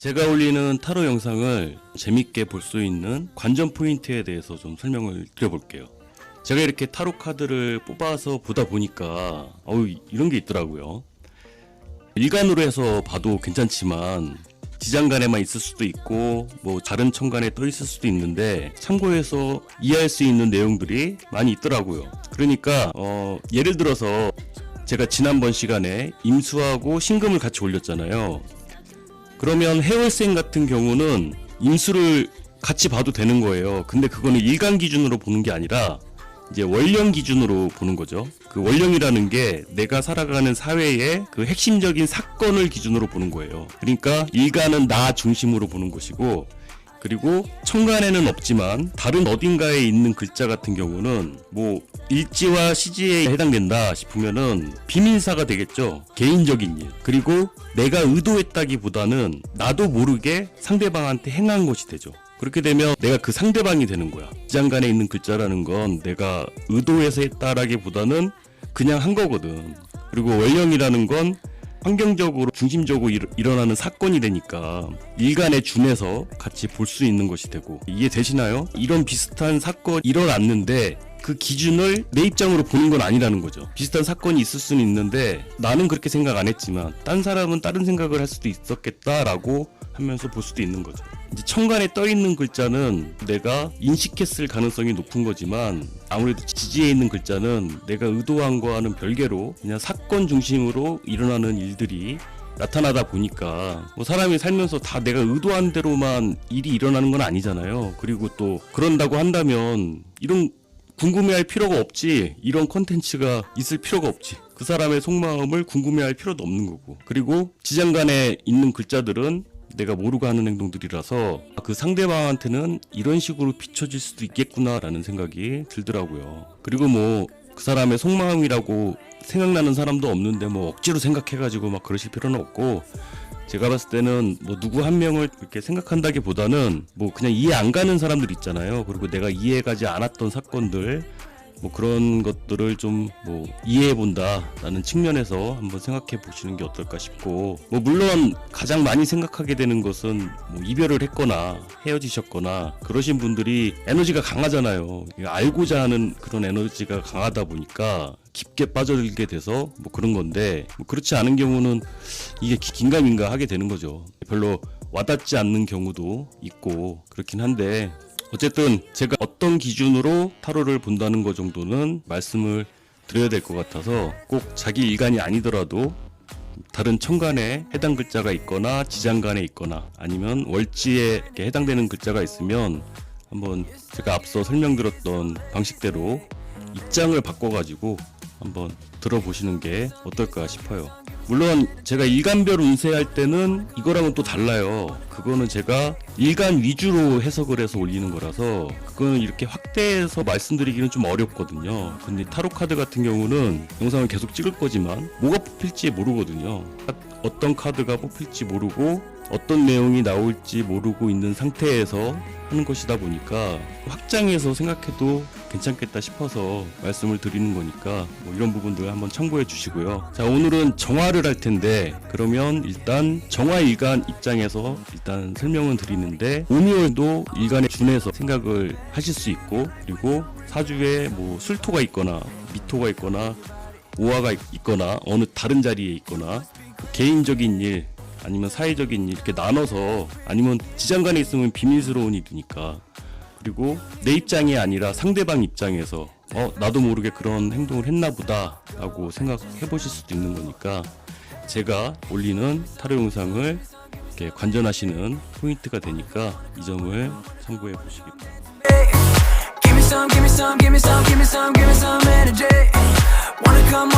제가 올리는 타로 영상을 재밌게 볼 수 있는 관전 포인트에 대해서 좀 설명을 드려볼게요. 제가 이렇게 타로 카드를 뽑아서 보다 보니까 이런 게 있더라고요. 일간으로 해서 봐도 괜찮지만 지장간에만 있을 수도 있고 뭐 다른 천간에 떠 있을 수도 있는데 참고해서 이해할 수 있는 내용들이 많이 있더라고요. 그러니까 예를 들어서 제가 지난번 시간에 임수하고 신금을 같이 올렸잖아요. 그러면 해월생 같은 경우는 임수를 같이 봐도 되는 거예요. 근데 그거는 일간 기준으로 보는 게 아니라 이제 월령 기준으로 보는 거죠. 그 월령이라는 게 내가 살아가는 사회의 그 핵심적인 사건을 기준으로 보는 거예요. 그러니까 일간은 나 중심으로 보는 것이고, 그리고 천간에는 없지만 다른 어딘가에 있는 글자 같은 경우는 뭐 일지와 시지에 해당된다 싶으면은 비밀사가 되겠죠. 개인적인 일. 그리고 내가 의도했다기보다는 나도 모르게 상대방한테 행한 것이 되죠. 그렇게 되면 내가 그 상대방이 되는 거야. 지장간에 있는 글자라는 건 내가 의도해서 했다라기보다는 그냥 한 거거든. 그리고 월령이라는 건 환경적으로 중심적으로 일어나는 사건이 되니까 일간에 준해서 같이 볼 수 있는 것이 되고, 이해되시나요? 이런 비슷한 사건이 일어났는데 그 기준을 내 입장으로 보는 건 아니라는 거죠. 비슷한 사건이 있을 수는 있는데 나는 그렇게 생각 안 했지만 딴 사람은 다른 생각을 할 수도 있었겠다라고 하면서 볼 수도 있는 거죠. 이제 천간에 떠 있는 글자는 내가 인식했을 가능성이 높은 거지만 아무래도 지지에 있는 글자는 내가 의도한 거와는 별개로 그냥 사건 중심으로 일어나는 일들이 나타나다 보니까 뭐 사람이 살면서 다 내가 의도한 대로만 일이 일어나는 건 아니잖아요. 그리고 또 그런다고 한다면 이런 궁금해할 필요가 없지. 이런 컨텐츠가 있을 필요가 없지. 그 사람의 속마음을 궁금해할 필요도 없는 거고. 그리고 지장간에 있는 글자들은 내가 모르고 하는 행동들이라서 그 상대방한테는 이런 식으로 비춰질 수도 있겠구나라는 생각이 들더라고요. 그리고 뭐 그 사람의 속마음이라고 생각나는 사람도 없는데 뭐 억지로 생각해가지고 막 그러실 필요는 없고, 제가 봤을 때는 뭐 누구 한 명을 이렇게 생각한다기보다는 뭐 그냥 이해 안 가는 사람들 있잖아요. 그리고 내가 이해가지 않았던 사건들, 뭐 그런 것들을 좀 뭐 이해해 본다라는 측면에서 한번 생각해 보시는 게 어떨까 싶고, 뭐 물론 가장 많이 생각하게 되는 것은 뭐 이별을 했거나 헤어지셨거나 그러신 분들이 에너지가 강하잖아요. 알고자 하는 그런 에너지가 강하다 보니까 깊게 빠져들게 돼서 뭐 그런 건데, 뭐 그렇지 않은 경우는 이게 긴가민가 하게 되는 거죠. 별로 와닿지 않는 경우도 있고 그렇긴 한데, 어쨌든 제가 어떤 기준으로 타로를 본다는 것 정도는 말씀을 드려야 될 것 같아서, 꼭 자기 일간이 아니더라도 다른 천간에 해당 글자가 있거나 지장간에 있거나 아니면 월지에 해당되는 글자가 있으면 한번 제가 앞서 설명드렸던 방식대로 입장을 바꿔가지고 한번 들어보시는 게 어떨까 싶어요. 물론 제가 일간별 운세할 때는 이거랑은 또 달라요. 그거는 제가 일간 위주로 해석을 해서 올리는 거라서 그거는 이렇게 확대해서 말씀드리기는 좀 어렵거든요. 근데 타로 카드 같은 경우는 영상을 계속 찍을 거지만 뭐가 뽑힐지 모르거든요. 어떤 카드가 뽑힐지 모르고 어떤 내용이 나올지 모르고 있는 상태에서 하는 것이다 보니까 확장해서 생각해도 괜찮겠다 싶어서 말씀을 드리는 거니까 뭐 이런 부분들 한번 참고해 주시고요. 자, 오늘은 정화를 할 텐데, 그러면 일단 정화 일간 입장에서 일단 설명은 드리는데, 오미월도 일간에 준해서 생각을 하실 수 있고, 그리고 사주에 뭐 술토가 있거나 미토가 있거나 오화가 있거나 어느 다른 자리에 있거나 개인적인 일 아니면 사회적인 일 이렇게 나눠서, 아니면 지장간에 있으면 비밀스러운 일이니까, 그리고 내 입장이 아니라 상대방 입장에서 나도 모르게 그런 행동을 했나 보다 라고 생각해 보실 수도 있는 거니까, 제가 올리는 타로 영상을 이렇게 관전하시는 포인트가 되니까 이 점을 참고해 보시기 바랍니다. Give me some energy. Wanna come,